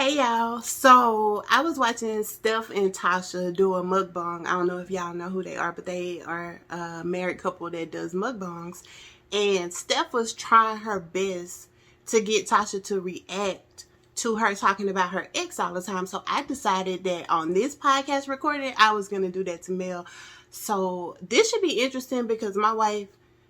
Hey y'all, so I was watching Steph and Tasha do a mukbang. I don't know if y'all know who they are, but they are a married couple that does mukbangs. And Steph was trying her best to get Tasha to react to her talking about her ex all the time. So I decided that on this podcast recording, I was going to do that to Mel. So this should be interesting because my wife,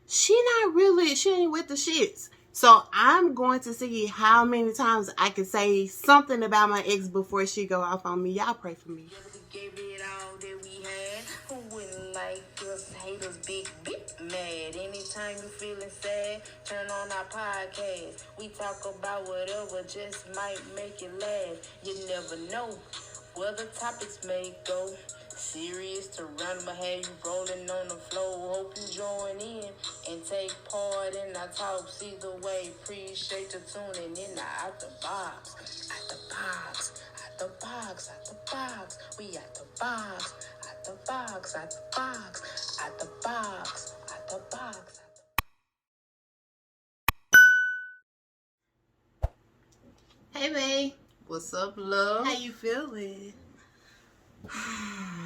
she ain't with the shits. So I'm going to see how many times I can say something about my ex before she go off on me. Y'all pray for me. Gave it all that we had. Who wouldn't like us haters big mad? Anytime you feeling sad, turn on our podcast. We talk about whatever just might make you laugh. You never know where the topics may go. Serious to run, but have you rolling on the floor. Hope you join in and take part in our talks. Either way, appreciate you tuning in. Out the box, out the box, out the box, out the box. We at the box, at the box, at the box, at the box, at the box. Hey, babe. What's up, love? How you feeling?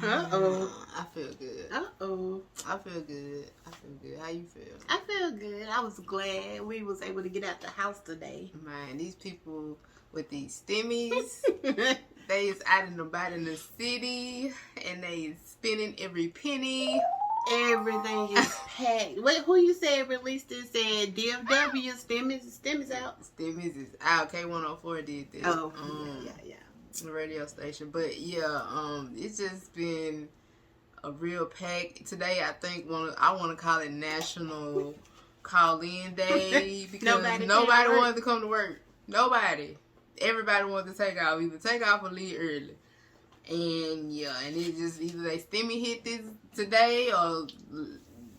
I feel good. I feel good. How you feel? I feel good. I was glad we was able to get out the house today. Man, these people with these stimmies, they is out and about in the city, and they spending every penny. Everything is packed. Wait, who you said released this? Said DFW, Stimmies out. Stimmies is out. K104 did this. Oh, yeah. The radio station. But yeah, it's just been a real pack. Today I think I want to call it National Call-In Day because nobody wanted to come to work. Nobody. Everybody wanted to take off. Either take off or leave early. And yeah, and it just either they stimmy hit this today or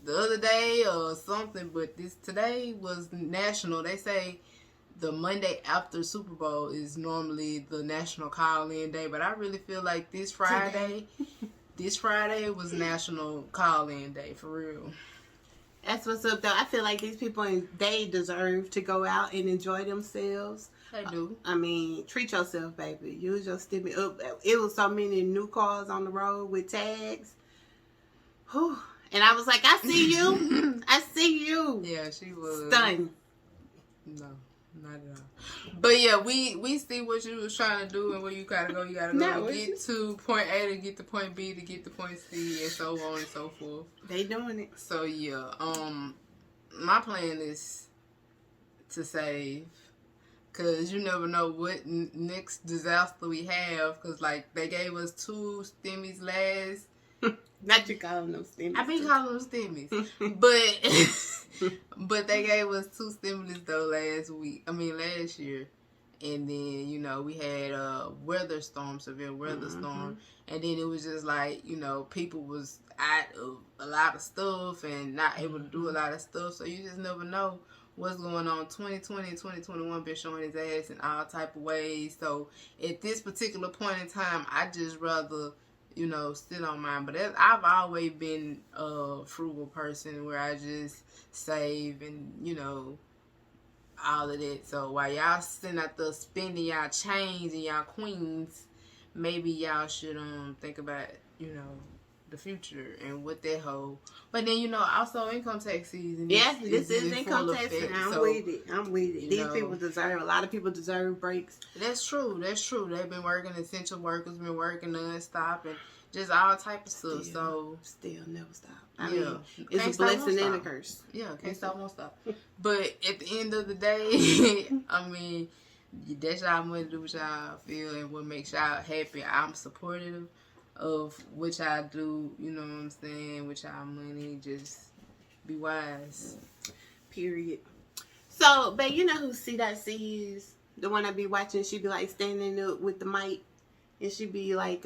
the other day or something. But this today was national. They say the Monday after Super Bowl is normally the National Call-In Day, but I really feel like this Friday was National Call-In Day, for real. That's what's up, though. I feel like these people, they deserve to go out and enjoy themselves. They do. I mean, treat yourself, baby. Use your stimmy up. It was so many new cars on the road with tags. Whew. And I was like, I see you. I see you. Yeah, she was. Stunned. No. Not at all. But yeah, we see what you was trying to do and where you gotta go. You gotta go get to point A to get to point B to get to point C and so on and so forth. They doing it. So yeah, my plan is to save, cause you never know what next disaster we have. Cause like they gave us 2 stimmies last. Not you calling them stimmies. I been calling them stimmies, but they gave us 2 stimulus though last year, and then we had severe weather storm, and then it was just like people was out of a lot of stuff and not able to do a lot of stuff, so you just never know what's going on. 2020 and 2021 been showing his ass in all type of ways. So at this particular point in time, I just rather sit on mine. But I've always been a frugal person where I just save and, all of that. So while y'all sitting out there spending y'all chains and y'all queens, maybe y'all should think about, the future and what that hold. But then, also income tax season. Yeah, this is income tax season. I'm with it. These people deserve, a lot of people deserve breaks. That's true. They've been working, essential workers been working non-stop and just all type of stuff. Still never stop. I mean, it's a blessing and a curse. Yeah, can't stop, won't stop. But at the end of the day, I mean, that's y'all money to do what y'all feel and what makes y'all happy. I'm supportive of what y'all do, you know what I'm saying, with y'all money. Just be wise. Period. So, but you know who C.C is? The one I be watching. She be like standing up with the mic, and she be like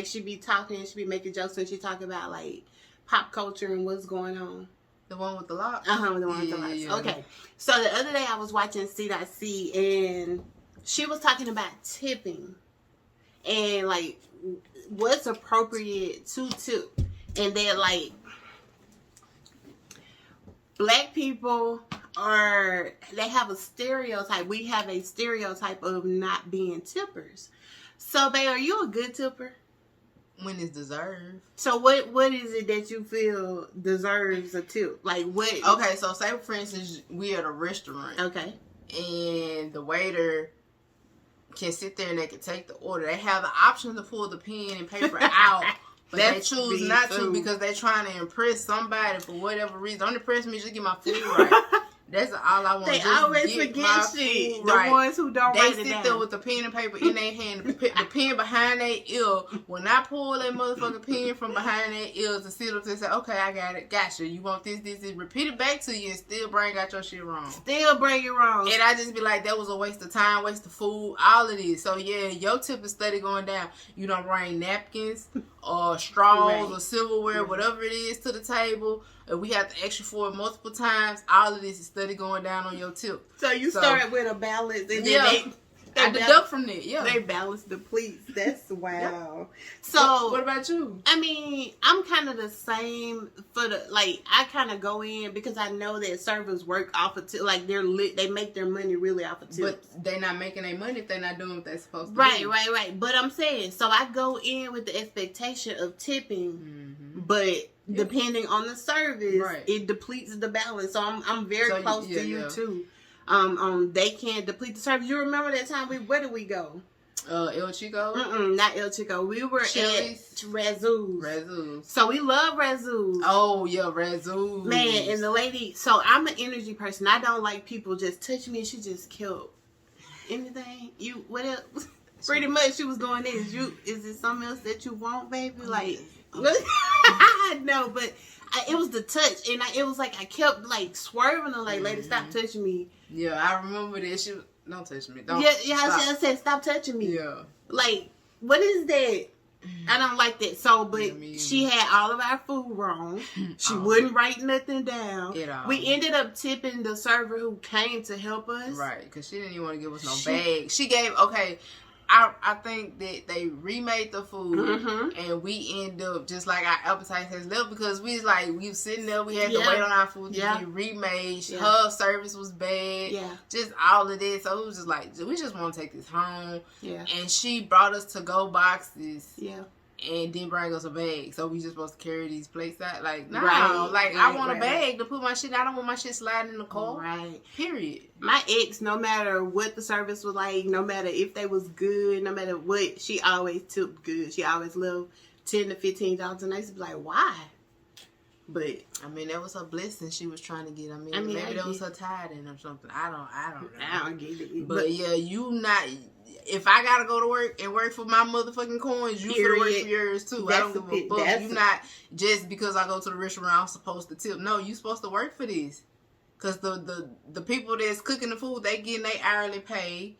she be talking, she be making jokes, and she talk about like pop culture and what's going on. The one with the locks? The one with the locks. Yeah. Okay. So the other day I was watching C.C and she was talking about tipping and like what's appropriate to tip. And then like Black people they have a stereotype. We have a stereotype of not being tippers. So, babe, are you a good tipper? When it's deserved. So what is it that you feel deserves a tip? Like what? Okay, so say for instance we at a restaurant. Okay. And the waiter can sit there and they can take the order. They have the option to pull the pen and paper out. But they choose not to because they're trying to impress somebody for whatever reason. Don't impress me, just get my food right. That's all I want. They just always get forget shit. The right. ones who don't write it down. They sit there with the pen and paper in their hand, the pen behind their ear. When I pull that motherfucking pen from behind their ears and sit up there and say, okay, I got it. Gotcha. You want this. Repeat it back to you and still bring out your shit wrong. Still bring it wrong. And I just be like, that was a waste of time, waste of food, all of this. So, yeah, your tip is steady going down. You don't bring napkins or straws or silverware, whatever it is, to the table. And we have to extra for it multiple times. All of this is steady going down on your tip. So you start with a balance, and then I deduct from that. Yeah, they balance the pleats. That's wow. Yep. So what about you? I mean, I'm kind of the same for the I kind of go in because I know that servers work off of tip. Like they make their money really off of tips. But they're not making their money if they're not doing what they're supposed to do. Right. But I'm saying, so I go in with the expectation of tipping, but depending on the service, it depletes the balance. So I'm very close to you too. They can't deplete the service. You remember that time where did we go? El Chico? Not El Chico. We were Chili's. at Razoo's. So we love Razoo's. Oh yeah, Razoo's. Man, and the lady. So I'm an energy person. I don't like people just touch me. She just killed anything. What else? Pretty much, she was doing this. Is it something else that you want, baby? Like, no, but. It was the touch, and it was like I kept like swerving her, like, lady, stop touching me. Yeah, I remember that. She was, don't touch me. Don't. Yeah, I said, stop touching me. Yeah. Like, what is that? I don't like that. So, but she had all of our food wrong. She wouldn't write nothing down. We ended up tipping the server who came to help us. Right, because she didn't even want to give us no bag. She gave, I think that they remade the food and we end up just like our appetite has left because we was sitting there, we had to wait on our food to be remade. Her service was bad. Just all of this. So it was just like, we just want to take this home. And she brought us to-go boxes. And didn't bring us a bag. So we just supposed to carry these plates out. Like, no. I want a bag to put my shit. I don't want my shit sliding in the car. Right. Period. My ex, no matter what the service was like, no matter if they was good, no matter what, she always tipped good. She always loved $10 to $15. And I used to be like, why? But I mean, that was her blessing she was trying to get. I mean maybe that was her tithing or something. I don't know. I don't get it. But yeah, you not. If I gotta go to work and work for my motherfucking coins, you gotta work for yours too. I don't give a fuck. You not just because I go to the restaurant I'm supposed to tip. No, you supposed to work for this. Cause the people that's cooking the food, they getting their hourly pay.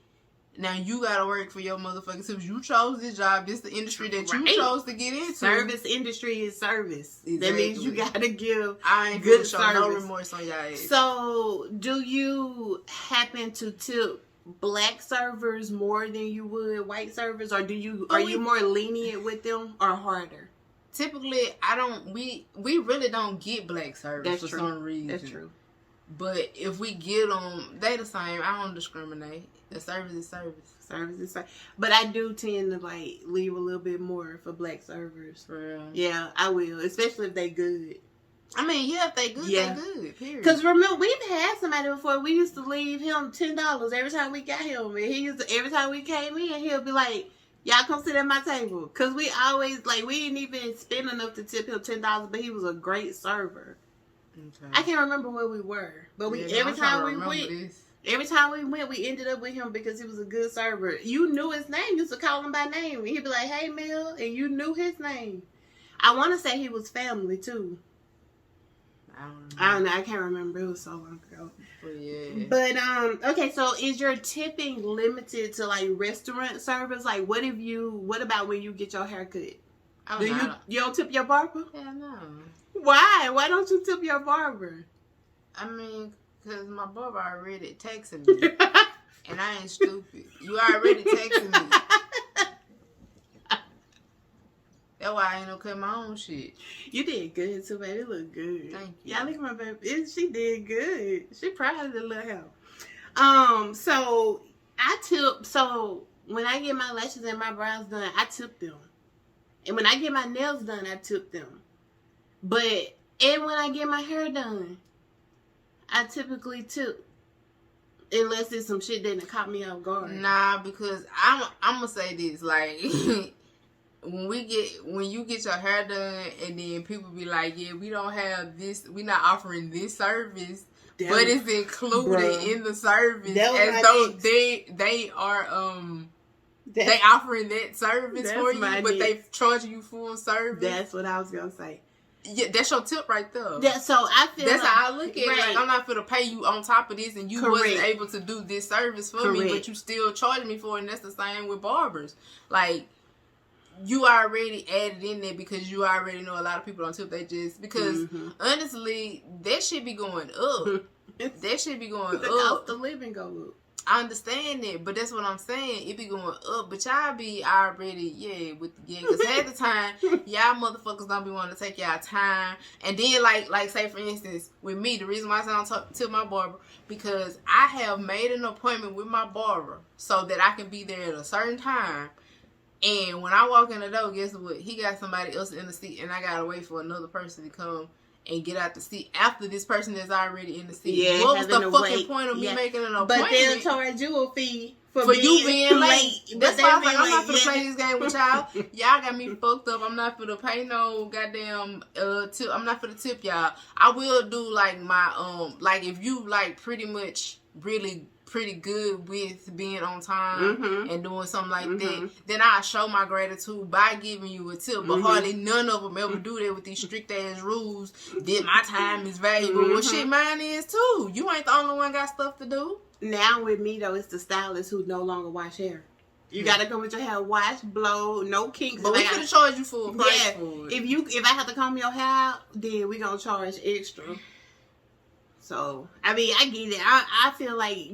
Now you gotta work for your motherfucking tips. You chose this job. This the industry that you chose to get into. Service industry is service. Exactly. That means you gotta give good service. No remorse on your ass. So, do you happen to tip black servers more than you would white servers, or are you more lenient with them or harder? Typically, I don't. We really don't get black servers for some reason. That's true. But if we get them, they the same. I don't discriminate. The service is service. Service is service. But I do tend to like leave a little bit more for black servers. For real. Yeah, I will, especially if they good. I mean, yeah, if they good, they good. Period. Because remember, we've had somebody before. We used to leave him $10 every time we got him, and every time we came in, he'll be like, "Y'all come sit at my table." Because we always we didn't even spend enough to tip him $10, but he was a great server. Okay. I can't remember where we were, but every time we went, we ended up with him because he was a good server. You knew his name. You used to call him by name, and he'd be like, "Hey, Mel," and you knew his name. I want to say he was family too. I don't know. I can't remember. It was so long ago. But okay. So, is your tipping limited to like restaurant service? Like, what about when you get your hair cut? You don't tip your barber? Yeah, no. Why? Why don't you tip your barber? I mean, because my barber already texting me, and I ain't stupid. You already texting me. That's why I ain't cut my own shit. You did good too, baby. It look good. Thank you. Yeah, look at my baby. She did good. She proud of the little hair. So I tip. So when I get my lashes and my brows done, I tip them. And when I get my nails done, I tip them. And when I get my hair done, I typically tip. Unless it's some shit that caught me off guard. Nah, because I'm gonna say this, like when you get your hair done and then people be like, yeah, we don't have this, we not offering this service, but it's included in the service as though they are they offering that service for you, but they charging you full service. That's what I was gonna say. Yeah, that's your tip right there. So I feel that's like, how I look at it. Like, I'm not gonna pay you on top of this, and you wasn't able to do this service for me, but you still charge me for it. And that's the same with barbers. Like, you already added in there because you already know a lot of people don't tip. They just because honestly, that shit be going up. That shit be going the up. cost of living go up. I understand it, but that's what I'm saying. It be going up, but y'all be already, because half the time, y'all motherfuckers don't be wanting to take y'all time. And then, like say for instance, with me, the reason why I say I don't tip my barber, because I have made an appointment with my barber so that I can be there at a certain time. And when I walk in the door, guess what? He got somebody else in the seat, and I gotta wait for another person to come and get out the seat after this person is already in the seat. Yeah, what was the fucking point of me making an appointment? But they'll charge you a fee for you being late. That's why I was like, I'm not finna play this game with y'all. Y'all got me fucked up. I'm not finna pay no goddamn tip. I'm not finna tip y'all. I will do like my like if you like pretty much really pretty good with being on time and doing something like that, then I show my gratitude by giving you a tip. But hardly none of them ever do that with these strict ass rules that my time is valuable. Well, shit, mine is too. You ain't the only one got stuff to do. Now with me though, it's the stylist who no longer wash hair. You gotta come with your hair washed, blow, no kinks. But we could charge you full price for it. If I have to comb your hair out, then we gonna charge extra. So, I mean, I get it. I feel like,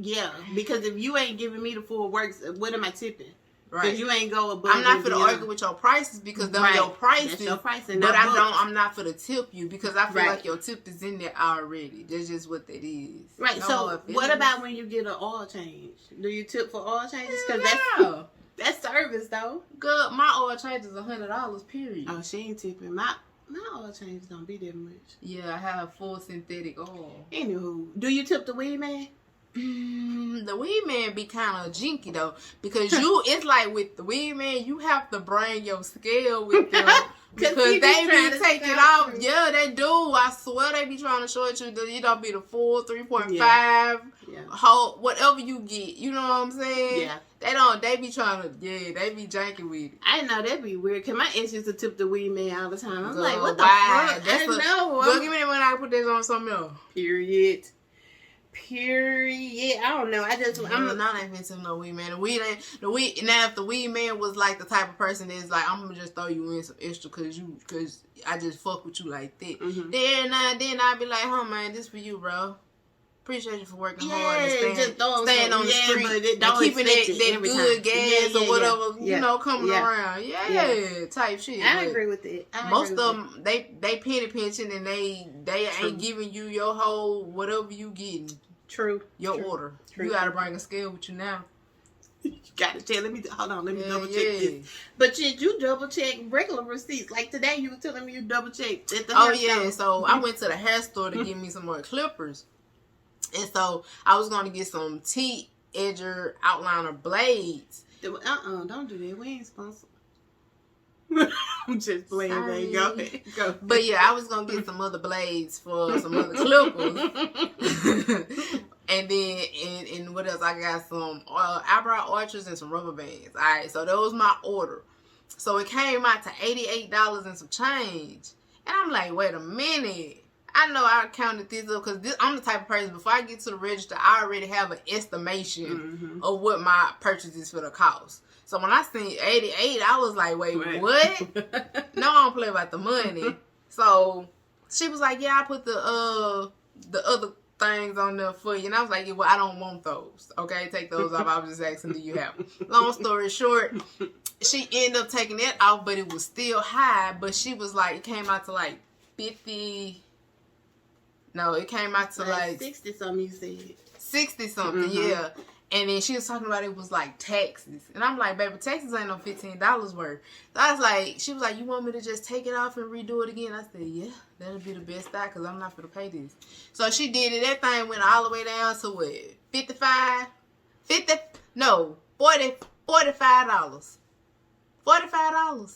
because if you ain't giving me the full works, what am I tipping? Right. Because you ain't go above. I'm not for to argue with your prices because they're your prices. That's your pricing. But I'm not for to tip you because I feel like your tip is in there already. That's just what that is. Right. No, so, what about when you get an oil change? Do you tip for oil changes? Because that's service, though. Good. My oil change is $100, period. Oh, she ain't tipping. My oil changes don't be that much. Yeah, I have full synthetic oil. Anywho, do you tip the weed man? The weed man be kind of jinky though, because it's like with the weed man, you have to bring your scale with them because they be taking off. Yeah, they do. I swear they be trying to short you. You don't be the full 3.5 whole whatever you get. You know what I'm saying? Yeah. They be trying to, they be janky with it. I didn't know that'd be weird, because my ex used to tip the weed man all the time. I'm like, what the fuck? I didn't know. Go give me that when I put this on something else. Period. I don't know. I'm not even to no weed man. Now if the weed man was like the type of person that's like, I'm gonna just throw you in some extra cause I just fuck with you like that. Then I'd be like, oh man, this for you, bro. Appreciate you for working hard and staying on the street and keeping that good gas or whatever, coming around. Type shit. I agree with it. Most of them, they penny pinching and they ain't giving you your whole whatever you getting. True. Your order. True. You gotta bring a scale with you now. You gotta tell. Let me double check this. But you double check regular receipts. Like today, you were telling me you double checked at the hair store. So I went to the hair store to get me some more clippers. And so I was going to get some T-edger outliner blades. Don't do that. We ain't sponsored. I'm just playing. Go ahead. But yeah, I was going to get some other blades for some other clippers. And then, and what else? I got some eyebrow archers and some rubber bands. All right, so that was my order. So it came out to $88 and some change. And I'm like, wait a minute. I know I counted this up because I'm the type of person, before I get to the register, I already have an estimation of what my purchase is for the cost. So when I seen 88, I was like, wait, what? No, I don't play about the money. So she was like, yeah, I put the other things on there for you. And I was like, yeah, well, I don't want those. Okay, take those off. I was just asking, do you have them? Long story short, she ended up taking that off, but it was still high. But she was like, it came out to like 50. No, it came out to like 60 something. You said 60 something, yeah. And then she was talking about it was like taxes. And I'm like, baby, taxes ain't no $15 worth. So I was like, she was like, you want me to just take it off and redo it again? I said, yeah, that'll be the best thing because I'm not going to pay this. So she did it. That thing went all the way down to what? 55? 50? No, $45. $45.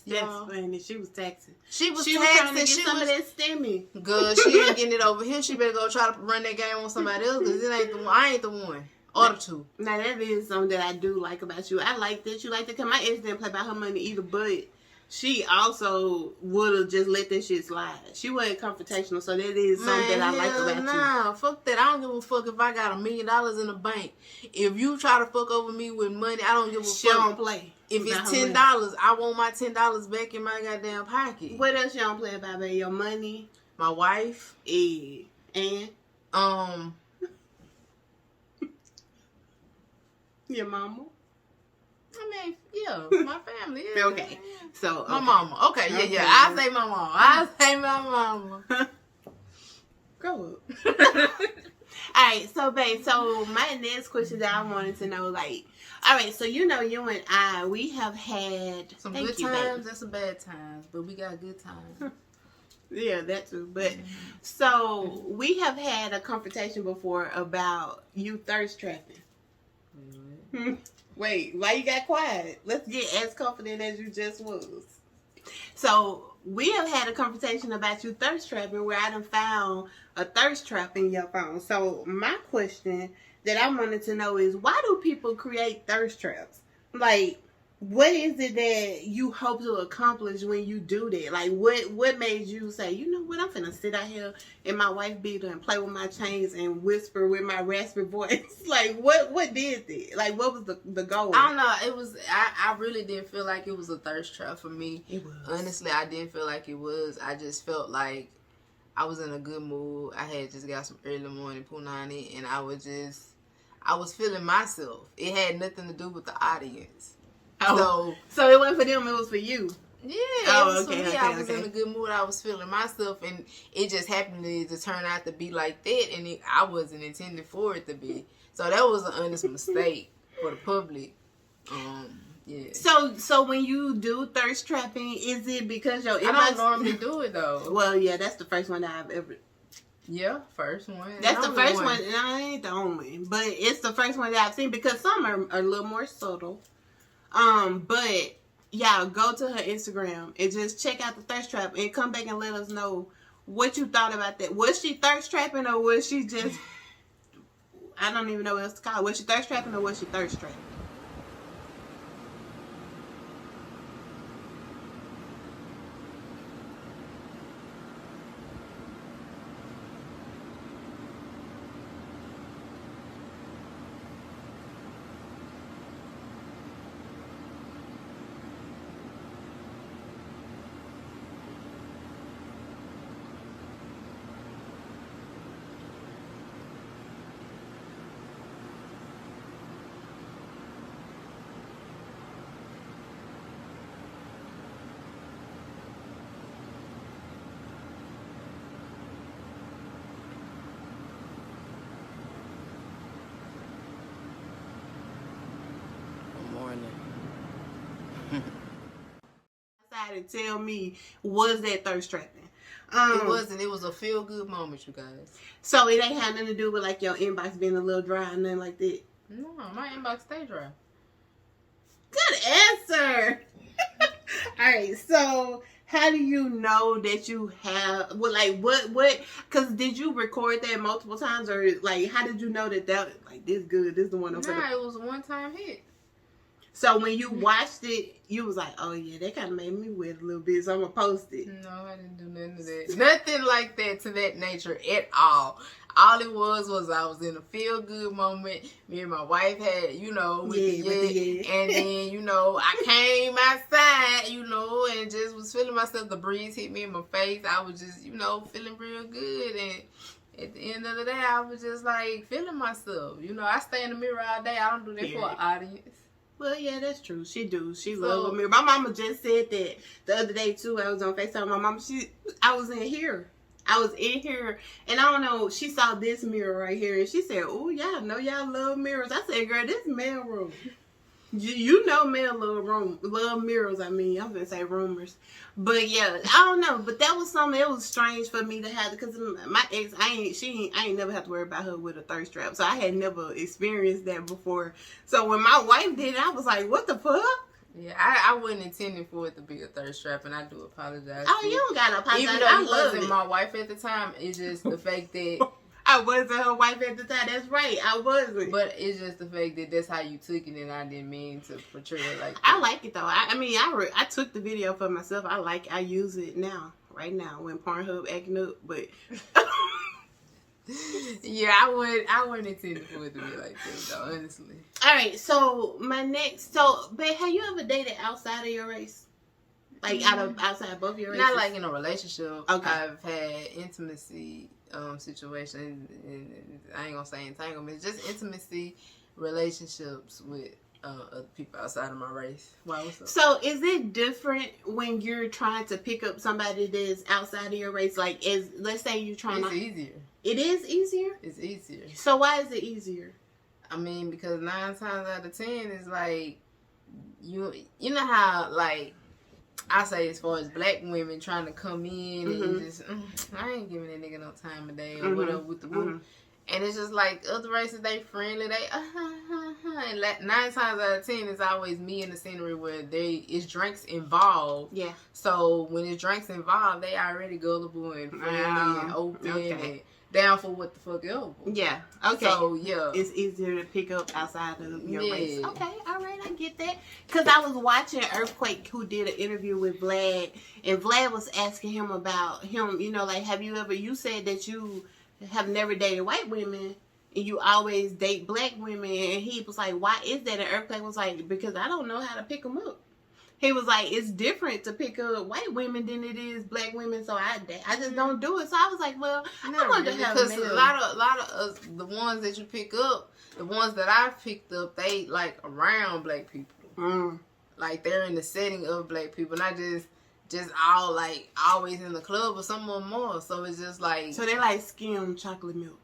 that's funny. She was taxing. She was trying to taxing. get She some was of that stimmy. good. She ain't getting it over here. She better go try to run that game on somebody else because it ain't the one. I ain't the one. Or the two. Now that is something that I do like about you. I like that you like to come. My ex didn't play about her money either, but she also would have just let that shit slide. She wasn't confrontational, so that is something that I like about you. Nah, fuck that. I don't give a fuck if I got $1 million in the bank. If you try to fuck over me with money, I don't give a She fuck. don't play. If it's $10, I want my $10 back in my goddamn pocket. What else you don't play about, baby? Your money, My wife, and your mama. I mean, yeah, my family. Yeah. Okay, so My mama. Okay, yeah, Okay. yeah. I say my mama. I say my mama. Grow up. Alright, so babe, so my next question that I wanted to know, like, alright, so you know you and I, we have had Some good times and some bad times, but we got good times. Yeah, that too. But so we have had a confrontation before about you thirst trapping. Wait, why you got quiet? Let's get as confident as you just was. So we have had a conversation about you thirst trapping where I done found a thirst trap in your phone. So my question that I wanted to know is, why do people create thirst traps? Like, what is it that you hope to accomplish when you do that? Like, what made you say, you know what, I'm finna sit out here in my wife beater and play with my chains and whisper with my raspy voice? Like, what did that? Like, what was the goal? I don't know. It was, I really didn't feel like it was a thirst trap for me. It was. Honestly, I didn't feel like it was. I just felt like I was in a good mood. I had just got some early morning punani, and I was feeling myself. It had nothing to do with the audience. Oh, so it wasn't for them, it was for you. Yeah, Oh, it was okay, for me. okay, I was in a good mood. I was feeling myself, and it just happened to turn out to be like that, and I wasn't intending for it to be. So that was an honest mistake for the public. Yeah. So when you do thirst trapping, is it because your inbox? I don't normally do it though. Well, yeah, that's the first one that I've ever. Yeah, first one. That's the first one, and I ain't the only, but it's the first one that I've seen because some are a little more subtle. But y'all go to her Instagram and just check out the thirst trap and come back and let us know what you thought about that. Was she thirst trapping or was she just, I don't even know what else to call it. Was she thirst trapping or was she thirst trapping? And tell me, was that thirst trapping? It wasn't. It was a feel good moment, you guys. So it ain't had nothing to do with like your inbox being a little dry and nothing like that. No, my inbox stay dry. Good answer. All right, so how do you know that you have? Well, like what? Because did you record that multiple times, or like how did you know that like this good? This the one. Nah, it was a one-time hit. So when you watched it, you was like, oh yeah, that kind of made me wet a little bit, so I'm gonna post it. No, I didn't do nothing of that. Nothing like that to that nature at all. All it was I was in a feel-good moment. Me and my wife had, with the and then, I came outside, and just was feeling myself. The breeze hit me in my face. I was just, feeling real good. And at the end of the day, I was just, like, feeling myself. I stay in the mirror all day. I don't do that for an audience. Well, yeah, that's true. She do. She love a mirror. My mama just said that the other day too. I was on FaceTime. My mama, I was in here. I was in here, and I don't know. She saw this mirror right here, and she said, "Oh, y'all know y'all love mirrors." I said, "Girl, this mail room." You know, men love mirrors. I mean, I'm gonna say rumors, but yeah, I don't know. But that was something. It was strange for me to have because my ex, I ain't never have to worry about her with a thirst trap. So I had never experienced that before. So when my wife did it, I was like, "What the fuck?" Yeah, I wasn't intending for it to be a thirst trap, and I do apologize. Oh, you don't gotta apologize. Even though you wasn't my wife at the time, it's just the fact that. I wasn't her wife at the time. That's right. I wasn't. But it's just the fact that that's how you took it, and I didn't mean to portray it like that. I like it though. I took the video for myself. I use it now, right now, when Pornhub acting up. But yeah, I wouldn't intend for it to be like that though, honestly. All right. So but have you ever dated outside of your race? Like outside both your races? Not like in a relationship. Okay. I've had intimacy situation, and I ain't gonna say entanglement, just intimacy relationships with other people outside of my race. Wow, what's up? So is it different when you're trying to pick up somebody that's outside of your race? Like, let's say you're trying It's easier. It is easier? It's easier. So why is it easier? I mean, because 9 times out of 10 is like you know how like I say as far as black women trying to come in and just I ain't giving that nigga no time of day or whatever with the boo. And it's just like other races, they friendly, they and like 9 times out of 10 it's always me in the scenery where it's drinks involved. Yeah. So when it's drinks involved, they already gullible and friendly and open and down for what the fuck ever. Yeah. Okay. So yeah, it's easier to pick up outside of your race. Okay. All right. I get that. Because I was watching Earthquake, who did an interview with Vlad, and Vlad was asking him about him. You know, like, have you ever? You said that you have never dated white women, and you always date black women. And he was like, why is that? And Earthquake was like, because I don't know how to pick them up. He was like, it's different to pick up white women than it is black women, so I just don't do it. So I was like, well, I wonder how because a lot of us, the ones that you pick up, the ones that I've picked up, they like around black people, like they're in the setting of black people, not just all like always in the club or some more. So it's just like so they like skim chocolate milk,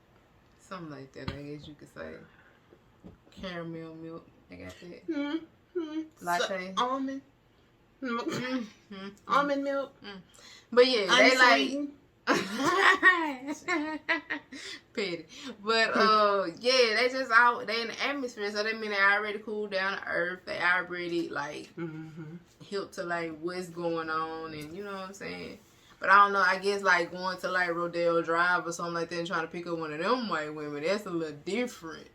something like that. I guess you could say caramel milk. I got that. Latte, so, almond. Almond milk. But yeah, they unsweetened. like petty. But yeah, they just they in the atmosphere, so that mean they already cooled down to earth. They already like hip to like what's going on, and you know what I'm saying. But I don't know. I guess like going to like Rodeo Drive or something like that and trying to pick up one of them white women, that's a little different.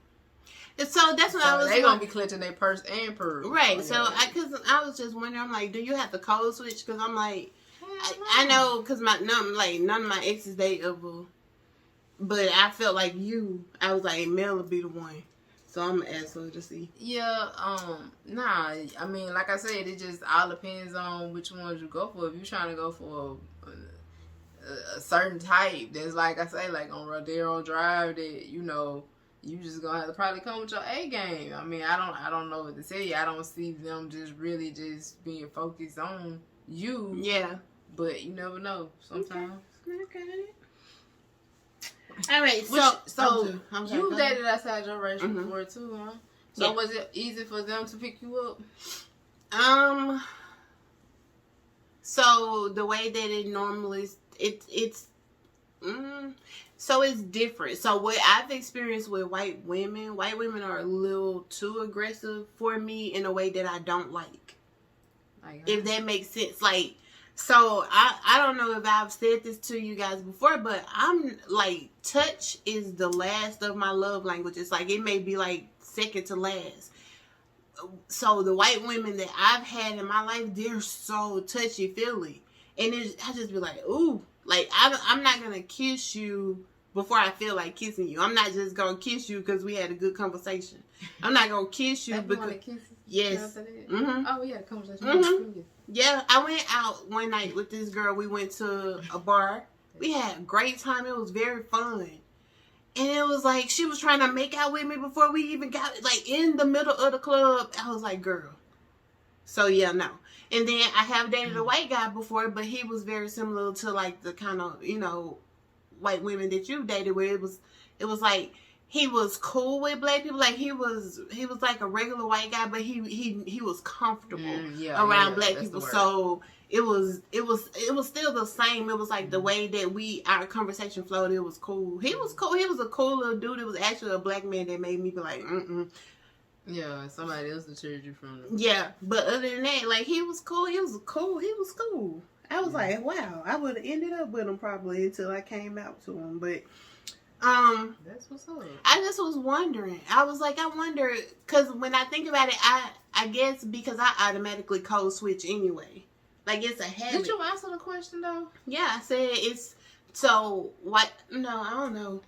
So that's what I was. They gonna be clutching their purse and purse. Right. So I was just wondering. I'm like, do you have to code switch? Because I'm like, I know because none of my exes dateable, but I felt like I was like, Mel would be the one. So I'm gonna ask her to see. Yeah. Nah. I mean, like I said, it just all depends on which ones you go for. If you're trying to go for a certain type, that's like I say, like on Rodeo Drive, that you know. You just gonna have to probably come with your A game. I mean, I don't know what to tell you. I don't see them just really just being focused on you. Yeah. But you never know. Sometimes. Okay. All right. So you dated outside your race before too, huh? So was it easy for them to pick you up? So the way that it normally so it's different. So what I've experienced with white women are a little too aggressive for me in a way that I don't like. If that makes sense. Like, so I don't know if I've said this to you guys before, but I'm like, touch is the last of my love languages. Like, it may be like second to last. So the white women that I've had in my life, they're so touchy-feely. And I just be like, ooh. Like, I'm not going to kiss you before I feel like kissing you. I'm not just going to kiss you because we had a good conversation. I'm not going to kiss you because... Yes. Oh, we had a conversation. Yeah, I went out one night with this girl. We went to a bar. We had a great time. It was very fun. And it was like she was trying to make out with me before we even got like in the middle of the club. I was like, girl. So yeah, no. And then I have dated a white guy before, but he was very similar to like the kind of, white women that you dated, where it was like he was cool with black people. Like he was like a regular white guy, but he was comfortable around black people. So it was still the same. It was like the way that our conversation flowed. It was cool. He was cool. He was a cool little dude. It was actually a black man that made me be like, Yeah, somebody else deterred you from it. Yeah, but other than that, like he was cool. He was cool. I was like, wow, I would have ended up with him probably until I came out to him. But that's what's up. I just was wondering. I wonder, because when I think about it, I guess because I automatically code switch anyway. Like it's a habit. Did you answer the question though? Yeah, I said it's so what? No, I don't know.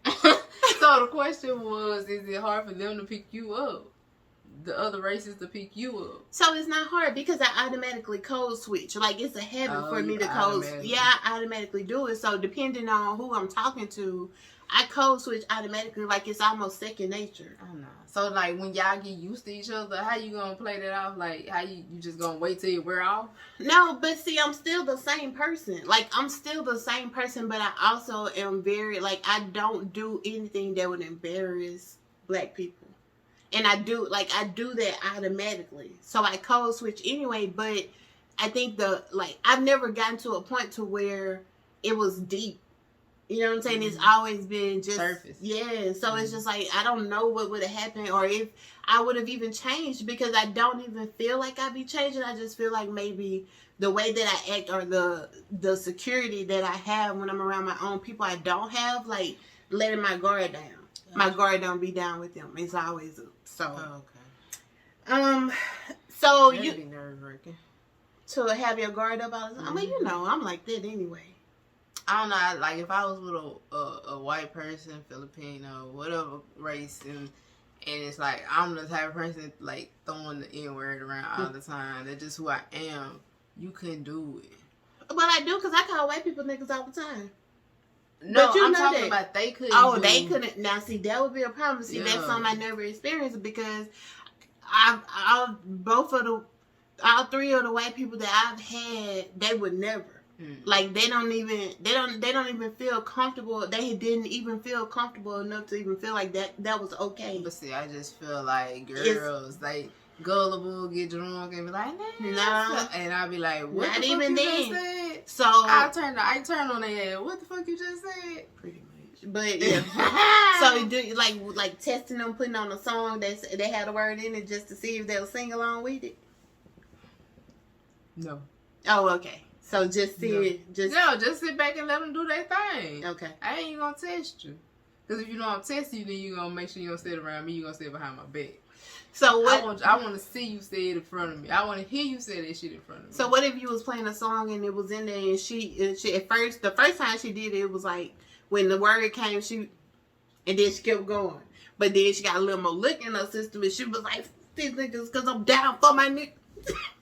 So the question was, is it hard for them to pick you up? The other races to pick you up. So it's not hard because I automatically code switch. Like it's a habit for me to code. Yeah, I automatically do it. So depending on who I'm talking to, I code switch automatically. Like it's almost second nature. Oh no. So like when y'all get used to each other, how you gonna play that off? Like how you just gonna wait till it wear off? No, but see, I'm still the same person. Like I'm still the same person, but I also am very like I don't do anything that would embarrass black people. And I do that automatically. So I code switch anyway, but I think I've never gotten to a point to where it was deep. You know what I'm saying? Mm-hmm. It's always been just surface. Yeah. So it's just like I don't know what would have happened or if I would have even changed because I don't even feel like I'd be changing. I just feel like maybe the way that I act or the security that I have when I'm around my own people I don't have, like letting my guard down. My guard don't be down with them. It's always up. So okay. So that'd you be nerve-wracking. To have your guard up all the time. I mean, I'm like that anyway. I don't know. Like if I was with a white person, Filipino, whatever race, and it's like I'm the type of person like throwing the N-word around all the time. That's just who I am. You couldn't do it. But I do because I call white people niggas all the time. No, I'm talking about they couldn't. Oh, they couldn't. Now, see, that would be a problem. See, that's something I never experienced because all three of the white people that I've had, they would never. Like they don't even feel comfortable. They didn't even feel comfortable enough to even feel like that was okay. But see, I just feel like girls like gullible, get drunk and be like, nah. And I'll be like, what not the even fuck you then. just said? So I turn on their head. What the fuck you just said? Pretty much. But yeah. So you do like testing them, putting on a song that they had a word in it just to see if they'll sing along with it. No. Oh, okay. So just just sit back and let them do their thing. Okay. I ain't gonna test you. Because if you know I'm testing you, then you gonna make sure you don't sit around me. You gonna sit behind my back. So what? I want to see you say it in front of me. I want to hear you say that shit in front of me. So what if you was playing a song and it was in there and she at first the first time she did it, it was like when the word came and then she kept going, but then she got a little more lick in her system and she was like these niggas because I'm down for my niggas.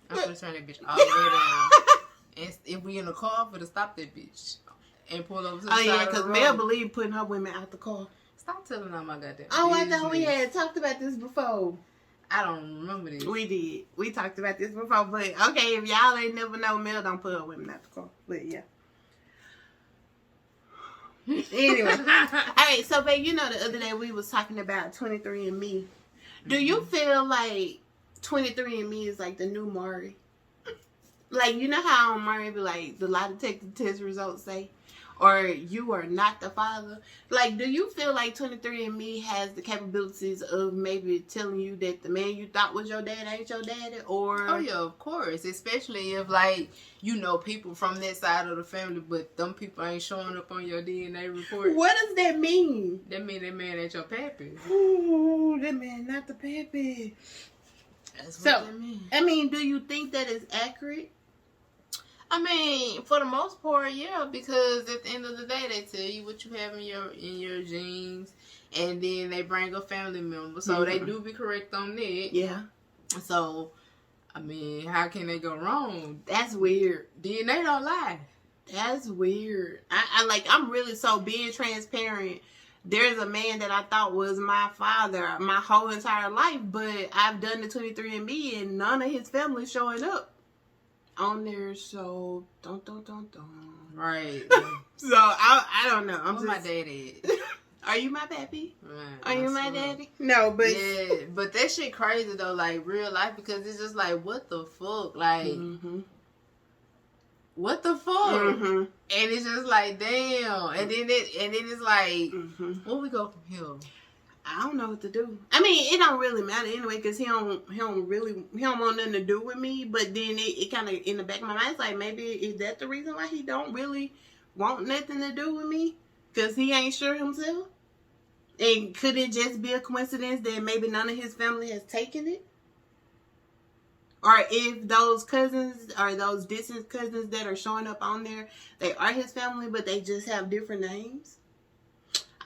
I'm gonna turn that bitch all the way down. And if we in the car, for to stop that bitch and pull over to the side yeah, because Mel believe putting her women out the car. Stop telling them my goddamn. Oh, I thought we had talked about this before. I don't remember this. We did. We talked about this before, but okay, if y'all ain't never know, Mel don't put her women out the car. But yeah. Anyway. Alright, so babe, the other day we was talking about 23andMe. Do you feel like 23andMe is like the new Maury? Like, you know how on Maury be like, the lie detector test results say, or you are not the father. Like, do you feel like 23andMe has the capabilities of maybe telling you that the man you thought was your dad ain't your daddy? Or oh yeah, of course. Especially if like people from that side of the family, but them people ain't showing up on your DNA report. What does that mean? That mean that man ain't your pappy. Ooh, that man not the pappy. That's what that means. I mean, do you think that is accurate? I mean, for the most part, yeah, because at the end of the day, they tell you what you have in your genes, and then they bring a family member, so they do be correct on that. Yeah. So, I mean, how can they go wrong? That's weird. DNA don't lie. That's weird. I'm really so being transparent. there's a man that I thought was my father my whole entire life, but I've done the 23andMe and none of his family showing up on there. So don't. Right. So I don't know. I'm Where just, my daddy is? Are you my pappy? Man, Are you I my swear. daddy? No, but Yeah, but that shit crazy though, like real life, because it's just like, what the fuck, like, what the fuck, and it's just like, damn, and then it's like, where we go from here? I don't know what to do. I mean, it don't really matter anyway, because he don't want nothing to do with me. But then it kind of in the back of my mind, it's like, maybe is that the reason why he don't really want nothing to do with me? Because he ain't sure himself. And could it just be a coincidence that maybe none of his family has taken it? Or if those cousins or those distant cousins that are showing up on there, they are his family, but they just have different names?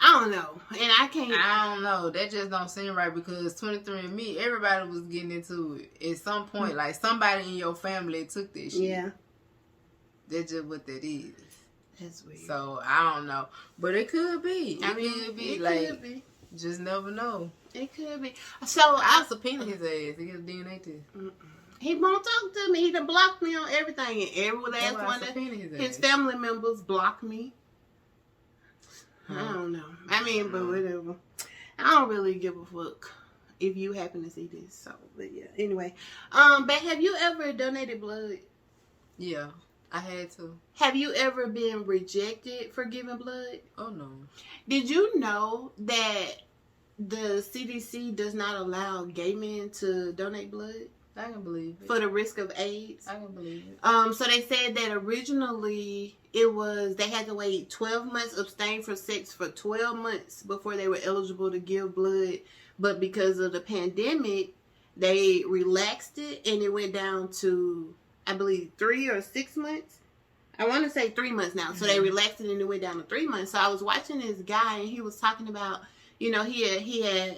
I don't know. And I don't know. That just don't seem right, because 23andMe, everybody was getting into it. At some point, like, somebody in your family took this shit. Yeah. That's just what that is. That's weird. So, I don't know. But it could be. It like, could be. Just never know. It could be. So, I'll subpoena his ass to get a DNA test. He won't talk to me. He done blocked me on everything. And every last one of his family members blocked me. I don't know. I mean, but whatever. I don't really give a fuck if you happen to see this. So, but yeah. Anyway, but have you ever donated blood? Yeah, I had to. Have you ever been rejected for giving blood? Oh no. Did you know that the CDC does not allow gay men to donate blood? I can believe it. For the risk of AIDS. I can believe it. So they said that originally it was they had to wait 12 months, abstain from sex for 12 months before they were eligible to give blood. But because of the pandemic, they relaxed it and it went down to, I believe, 3 or 6 months. I want to say 3 months now. So they relaxed it and it went down to 3 months. So I was watching this guy and he was talking about, you know, he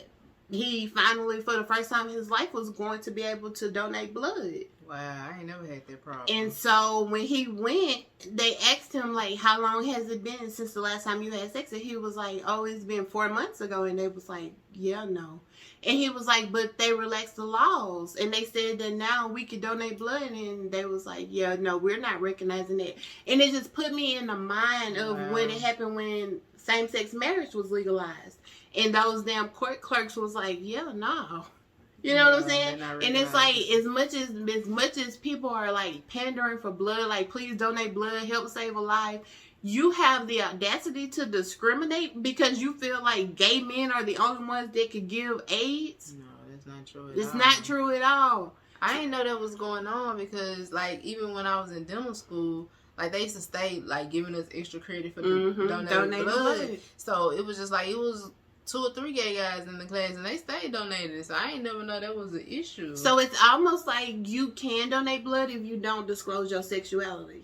finally, for the first time in his life, was going to be able to donate blood. Wow, I ain't never had that problem. And so when he went, they asked him, like, how long has it been since the last time you had sex? And he was like, oh, it's been 4 months ago. And they was like, yeah, no. And he was like, but they relaxed the laws. And they said that now we could donate blood. And they was like, yeah, no, we're not recognizing that. And it just put me in the mind of when it happened when same-sex marriage was legalized. And those damn court clerks was like, yeah, no. You know what I'm saying? And it's like, as much as people are like pandering for blood, like, please donate blood, help save a life, you have the audacity to discriminate because you feel like gay men are the only ones that could give AIDS? No, that's not true at all. It's not true at all. I didn't know that was going on because, like, even when I was in dental school, like, they used to stay, like, giving us extra credit for donating blood. So it was just like, it was 2 or 3 gay guys in the class, and they stayed donating. So I ain't never know that was an issue. So it's almost like you can donate blood if you don't disclose your sexuality.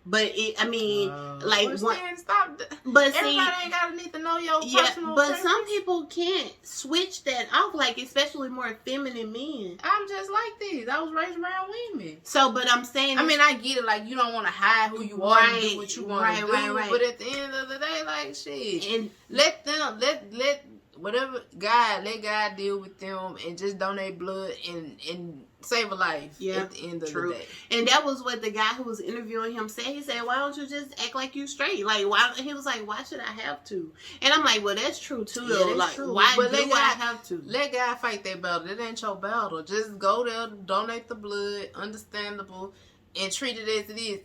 But like, stop. But everybody ain't gotta need to know your personal. But some people can't switch that off, like, especially more feminine men. I'm just like this. I was raised around women. So, but I'm saying, I mean, I get it. Like, you don't want to hide who you are and do what you want to do. Right. But at the end of the day, like, shit, and let them let whatever let God deal with them and just donate blood and save a life at the end of the day. And that was what the guy who was interviewing him said. He said, why don't you just act like you straight? Like, why? He was like, why should I have to? And I'm like, well, that's true too, though. Yeah, like, true. Why but do I have to? Let God fight that battle. That ain't your battle. Just go there, donate the blood, understandable, and treat it as it is.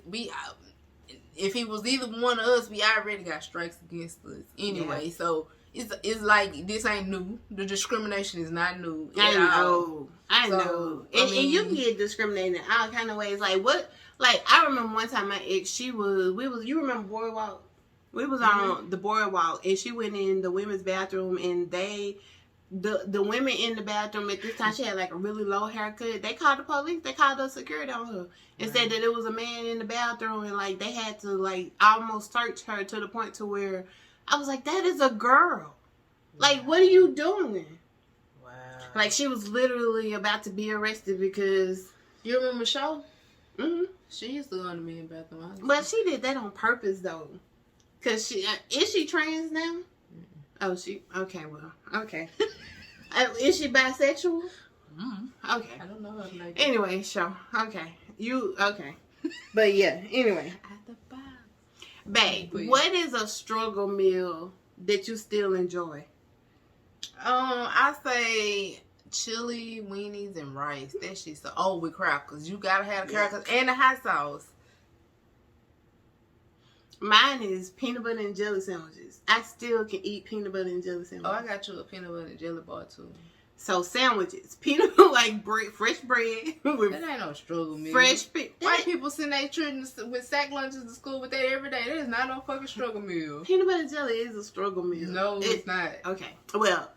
If he was either one of us, we already got strikes against us anyway. Yeah. So it's like, this ain't new. The discrimination is not new. I know. And you can get discriminated in all kind of ways. Like, what? Like, I remember one time my ex, you remember Boardwalk? We was on the Boardwalk, and she went in the women's bathroom, and the women in the bathroom at this time, she had like a really low haircut. They called the police. They called the security on her and said that it was a man in the bathroom, and like they had to like almost search her to the point to where I was like, that is a girl. Like, what are you doing? Wow. Like, she was literally about to be arrested because... You remember Shaw? Mm-hmm. She used to go in the men's bathroom. But she did that on purpose, though. Because is she trans now? Oh, she. Okay, well, okay. Is she bisexual? Okay. I don't know her like that. Anyway, sure. Okay. You okay? But yeah. Anyway, At the bar. babe, what is a struggle meal that you still enjoy? I say chili, weenies, and rice. That shit's so. Oh, with crackers. You gotta have the crackers and the hot sauce. Mine is peanut butter and jelly sandwiches. I still can eat peanut butter and jelly sandwiches. Oh, I got you a peanut butter and jelly bar too. So sandwiches, peanut like bread, fresh bread with That ain't no struggle meal. fresh. White people send their children with sack lunches to school with that every day. That is not no fucking struggle meal. Peanut butter and jelly is a struggle meal. No, it's not. Okay, well,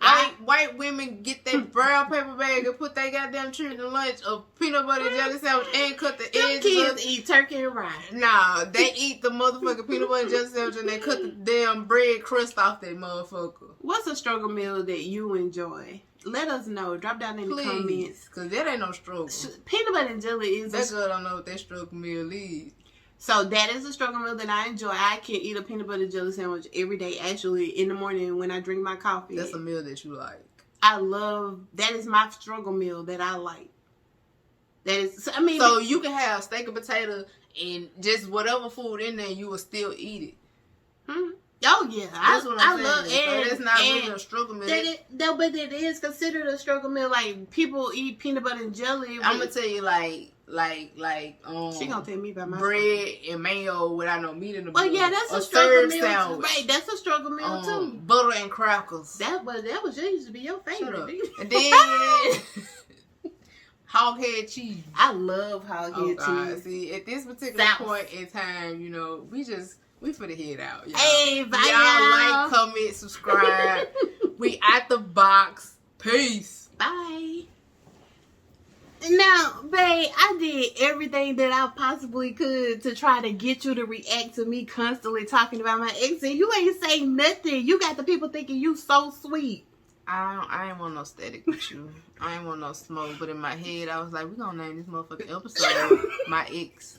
White women get their brown paper bag and put their goddamn children lunch of peanut butter and jelly sandwich and cut the them edges. kids eat turkey and rice. Nah, they eat the motherfucking peanut butter and jelly sandwich and they cut the damn bread crust off that motherfucker. What's a struggle meal that you enjoy? Let us know. Drop down in the comments. Cause that ain't no struggle. Peanut butter and jelly is That girl don't know what that struggle meal is. So that is a struggle meal that I enjoy. I can eat a peanut butter jelly sandwich every day. Actually, in the morning when I drink my coffee. That's a meal that you like. I love. That is my struggle meal that I like. That is. I mean, so you can have steak and potato and just whatever food in there, you will still eat it. Oh yeah, That's what I'm saying. love. So that's not really a struggle meal. But it is considered a struggle meal. Like people eat peanut butter and jelly. I'm gonna tell you, like she gonna tell me about my bread and mayo without no meat in the. Oh yeah, that's a struggle meal. Right, that's a struggle meal too. Butter and crackers. That was used to be your favorite. And then hog head cheese. I love hog head cheese. See, at this particular point in time, you know, we finna head out. Y'all. Hey, bye y'all. Like, comment, subscribe. We at the box. Peace. Bye. Now, babe, I did everything that I possibly could to try to get you to react to me constantly talking about my ex, and you ain't say nothing. You got the people thinking you so sweet. I ain't want no static with you. I ain't want no smoke. But in my head, I was like, we gonna name this motherfucking episode My Ex.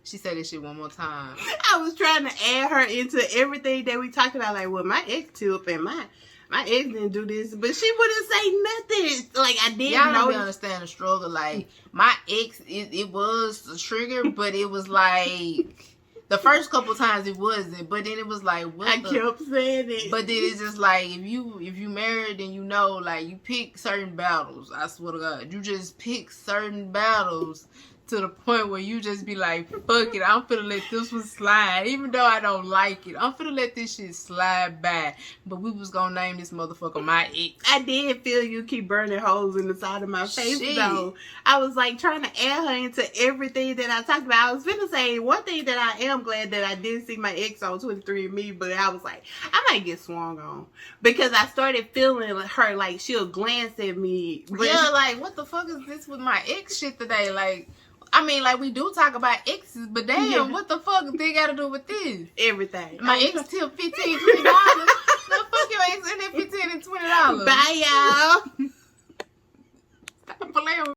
She said this shit one more time. I was trying to add her into everything that we talked about. Like, well, my ex tip and my ex didn't do this, but she wouldn't say nothing. Like, I didn't know. Y'all don't understand the struggle. Like, my ex, it was a trigger, but it was like the first couple times it wasn't. But then it was like, I kept saying it. But then it's just like if you married and you know, like you pick certain battles. I swear to God, you just pick certain battles. To the point where you just be like, fuck it, I'm finna let this one slide. Even though I don't like it, I'm finna let this shit slide by. But we was gonna name this motherfucker My Ex. I did feel you keep burning holes in the side of my face, though. I was like trying to add her into everything that I talked about. I was finna say one thing that I am glad that I didn't see my ex on 23andMe, but I was like, I might get swung on. Because I started feeling her, like, she'll glance at me. Yeah, like, what the fuck is this with my ex shit today? Like, I mean, like, we do talk about exes, but damn, what the fuck they got to do with this? Everything. My ex tip $15, $20. The fuck your ex in there $15 and $20? Bye, y'all. Stop playing with